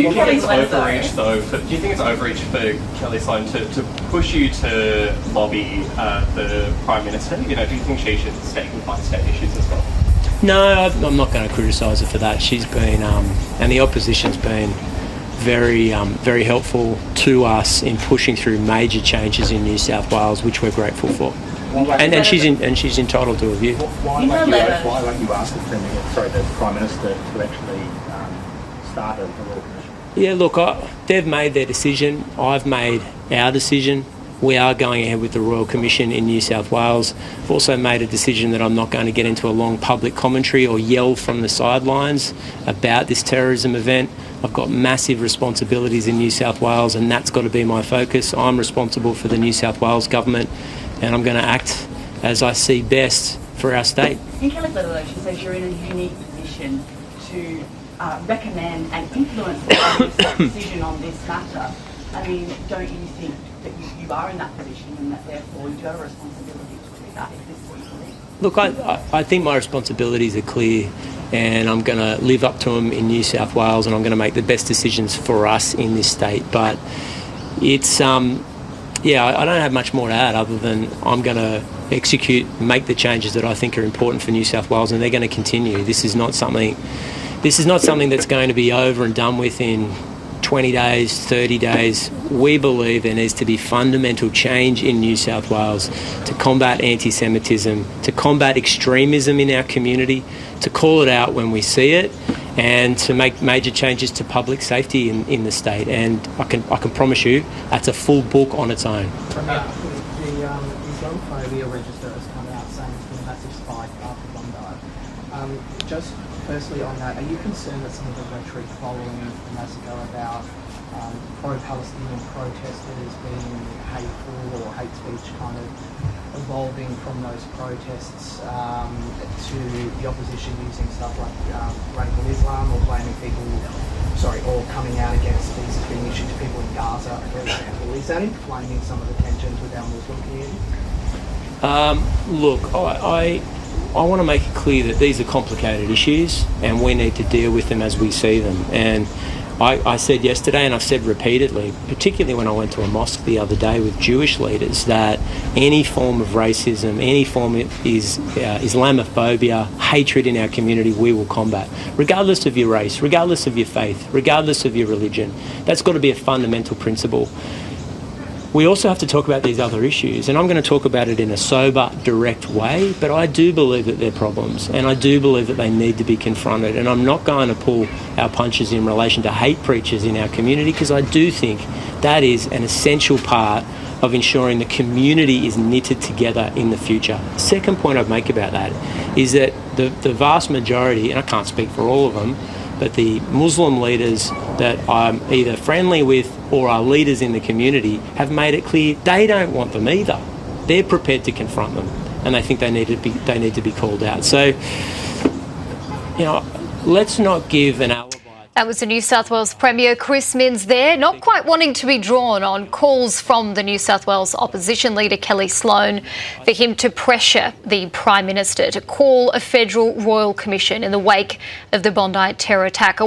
Do you think it's overreach, though? Do you think it's overreach for Kellie Sloane to push you to lobby the Prime Minister? Do you think she should stake and find state issues as well? No, I'm not going to criticise her for that. She's been, and the opposition's been very helpful to us in pushing through major changes in New South Wales, which we're grateful for. And she's entitled to a view. Why won't you ask the Prime Minister to actually start a Royal Commission? Yeah, look, they've made their decision. I've made our decision. We are going ahead with the Royal Commission in New South Wales. I've also made a decision that I'm not going to get into a long public commentary or yell from the sidelines about this terrorism event. I've got massive responsibilities in New South Wales, and that's got to be my focus. I'm responsible for the New South Wales government, and I'm going to act as I see best for our state. In Kellie Sloane, she says you're in a unique position to recommend and influence the Prime Minister's decision on this matter. I mean, don't you think that you are in that position and that therefore you have a responsibility to do that if this is what you believe? Look, I think my responsibilities are clear, and I'm going to live up to them in New South Wales, and I'm going to make the best decisions for us in this state. But it's, I don't have much more to add other than I'm going to make the changes that I think are important for New South Wales, and they're going to continue. This is not something that's going to be over and done with in 20 days, 30 days. We believe there needs to be fundamental change in New South Wales to combat anti-Semitism, to combat extremism in our community, to call it out when we see it, and to make major changes to public safety in the state. And I can promise you that's a full book on its own. The Islamophobia register has come out saying it's been a massive spike after Bondi. Just firstly on that, are you concerned that some of the rhetoric following the massacre about pro-Palestinian protesters being hateful or hate speech kind of evolving from those protests to the opposition using stuff like radical Islam or blaming people, or coming out against these being issued to people in Gaza, for example? Is that inflaming some of the tensions with our Muslim community? Look, I want to make it clear that these are complicated issues and we need to deal with them as we see them. And I said yesterday, and I've said repeatedly, particularly when I went to a mosque the other day with Jewish leaders, that any form of racism, any form of Islamophobia, hatred in our community, we will combat, regardless of your race, regardless of your faith, regardless of your religion. That's got to be a fundamental principle. We also have to talk about these other issues, and I'm going to talk about it in a sober, direct way, but I do believe that they're problems, and I do believe that they need to be confronted, and I'm not going to pull our punches in relation to hate preachers in our community, because I do think that is an essential part of ensuring the community is knitted together in the future. The second point I'd make about that is that the vast majority, and I can't speak for all of them, but the Muslim leaders that I'm either friendly with or are leaders in the community have made it clear they don't want them either. They're prepared to confront them, and they think they need to be called out. So, let's not give an alibi. That was the New South Wales Premier Chris Minns there, not quite wanting to be drawn on calls from the New South Wales Opposition leader Kellie Sloane for him to pressure the Prime Minister to call a federal royal commission in the wake of the Bondi terror attack.